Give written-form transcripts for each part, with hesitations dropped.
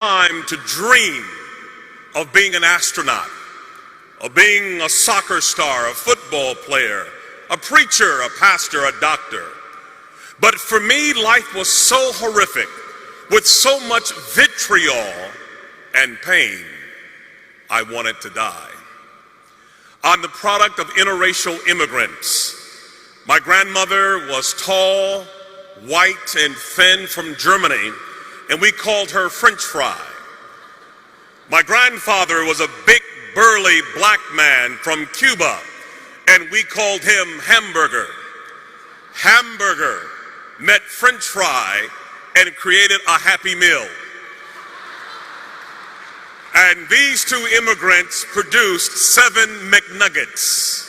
time to dream of being an astronaut, of being a soccer star, a football player, a preacher, a pastor, a doctor. But for me, life was so horrific, with so much vitriol and pain, I wanted to die. I'm the product of interracial immigrants. My grandmother was tall, white, and thin from Germany, and we called her French fry. My grandfather was a big, burly black man from Cuba, and we called him Hamburger. Hamburger met French fry and created a Happy Meal. And these two immigrants produced 7 McNuggets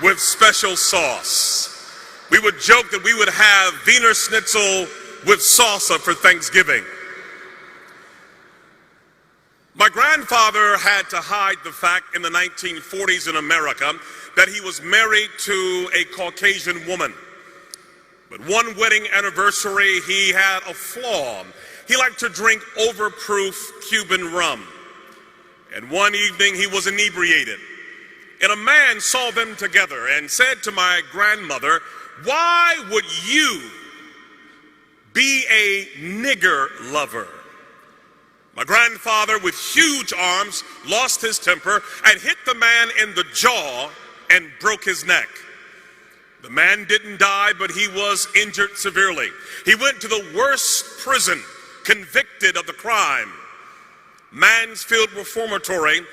with special sauce. We would joke that we would have Wiener Schnitzel with salsa for Thanksgiving. My grandfather had to hide the fact in the 1940s in America that he was married to a Caucasian woman. But one wedding anniversary, he had a flaw. He liked to drink overproof Cuban rum. And one evening he was inebriated. And a man saw them together and said to my grandmother, "Why would you be a nigger lover?" My grandfather, with huge arms, lost his temper and hit the man in the jaw and broke his neck. The man didn't die, but he was injured severely. He went to the worst prison, convicted of the crime, Mansfield Reformatory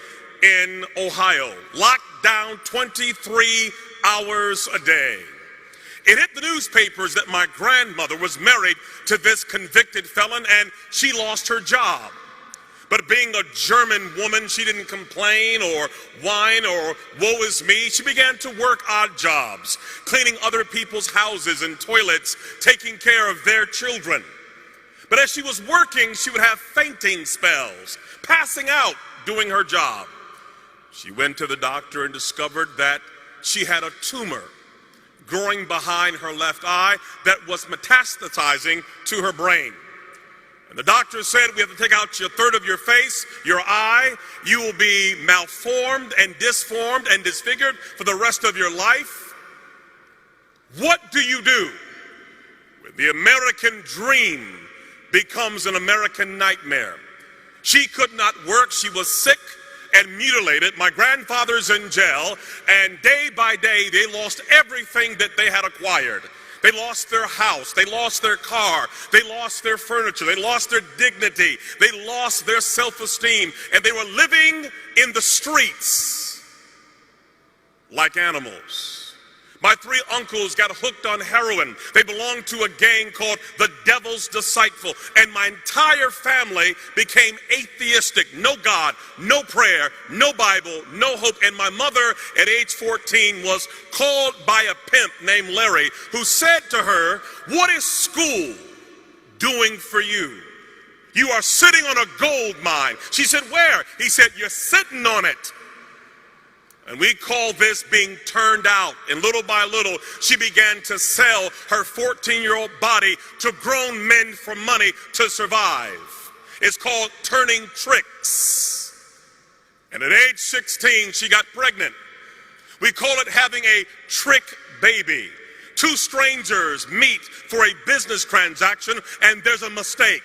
in Ohio, locked down 23 hours a day. It hit the newspapers that my grandmother was married to this convicted felon and she lost her job. But being a German woman, she didn't complain or whine or woe is me. She began to work odd jobs, cleaning other people's houses and toilets, taking care of their children. But as she was working, she would have fainting spells, passing out doing her job. She went to the doctor and discovered that she had a tumor growing behind her left eye that was metastasizing to her brain. And the doctor said, "We have to take out a third of your face, your eye. You will be malformed and disformed and disfigured for the rest of your life." What do you do when the American dream becomes an American nightmare? She could not work. She was sick and mutilated. My grandfather's in jail, and day by day they lost everything that they had acquired. They lost their house, they lost their car, they lost their furniture, they lost their dignity, they lost their self-esteem, and they were living in the streets like animals. My 3 uncles got hooked on heroin. They belonged to a gang called the Devil's Disciple, and my entire family became atheistic. No God, no prayer, no Bible, no hope. And my mother at age 14 was called by a pimp named Larry, who said to her, "What is school doing for you? You are sitting on a gold mine." She said, "Where?" He said, "You're sitting on it." And we call this being turned out. And little by little, she began to sell her 14-year-old body to grown men for money to survive. It's called turning tricks. And at age 16, she got pregnant. We call it having a trick baby. 2 strangers meet for a business transaction, and there's a mistake.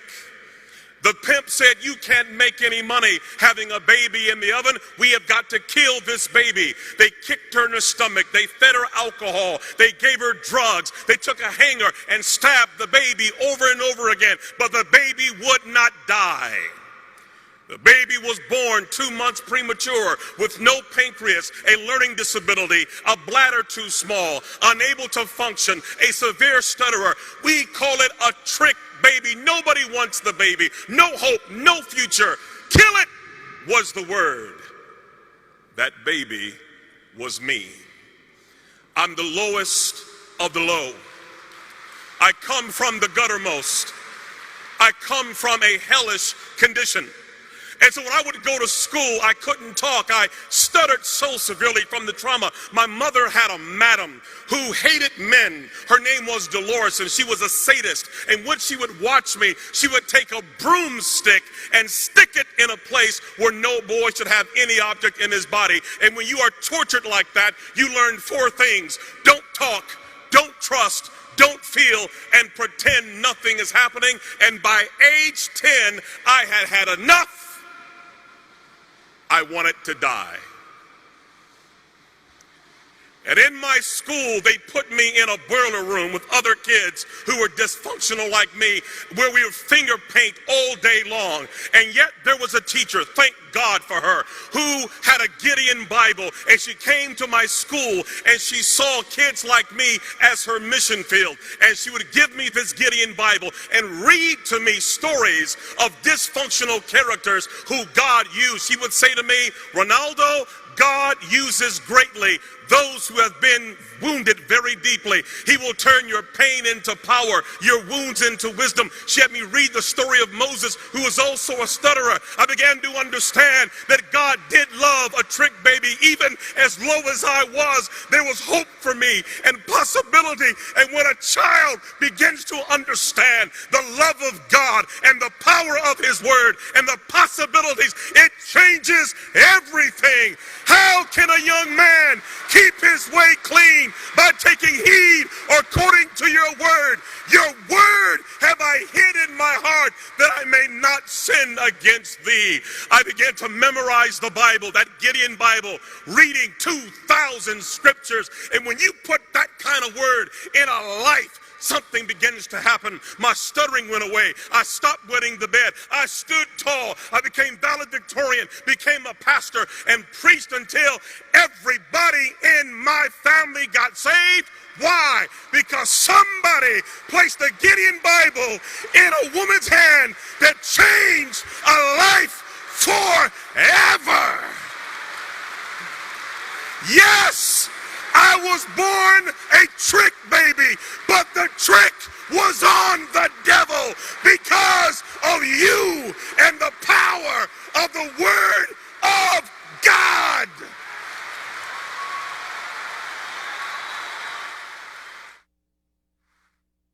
The pimp said, "You can't make any money having a baby in the oven. We have got to kill this baby." They kicked her in the stomach. They fed her alcohol. They gave her drugs. They took a hanger and stabbed the baby over and over again. But the baby would not die. The baby was born 2 months premature with no pancreas, a learning disability, a bladder too small, unable to function, a severe stutterer. We call it a trick baby. Nobody wants the baby. No hope, no future. Kill it was the word. That baby was me. I'm the lowest of the low. I come from the guttermost. I come from a hellish condition. And so when I would go to school, I couldn't talk. I stuttered so severely from the trauma. My mother had a madam who hated men. Her name was Dolores, and she was a sadist. And when she would watch me, she would take a broomstick and stick it in a place where no boy should have any object in his body. And when you are tortured like that, you learn 4 things. Don't talk, don't trust, don't feel, and pretend nothing is happening. And by age 10, I had had enough. I wanted to die. And in my school, they put me in a boiler room with other kids who were dysfunctional like me, where we would finger paint all day long. And yet there was a teacher, thank God for her, who had a Gideon Bible, and she came to my school and she saw kids like me as her mission field. And she would give me this Gideon Bible and read to me stories of dysfunctional characters who God used. She would say to me, Ronaldo, God uses greatly those who have been wounded very deeply. He will turn your pain into power, your wounds into wisdom. She had me read the story of Moses, who was also a stutterer. I began to understand that God did love a trick baby. Even as low as I was, there was hope for me and possibility. And when a child begins to understand the love of God and the power of His Word and the possibilities, it changes everything. How can a young man keep his way clean? By taking heed according to your word. Your word have I hid in my heart that I may not sin against thee. I began to memorize the Bible, that Gideon Bible, reading 2,000 scriptures. And when you put that kind of word in a life, something begins to happen. My stuttering went away. I stopped wetting the bed. I stood tall. I became valedictorian, became a pastor, and preached until everybody in my family got saved. Why? Because somebody placed a Gideon Bible in a woman's hand that changed a life forever. Yes, I was born a trick baby, but the trick was on the devil because of you and the power of the word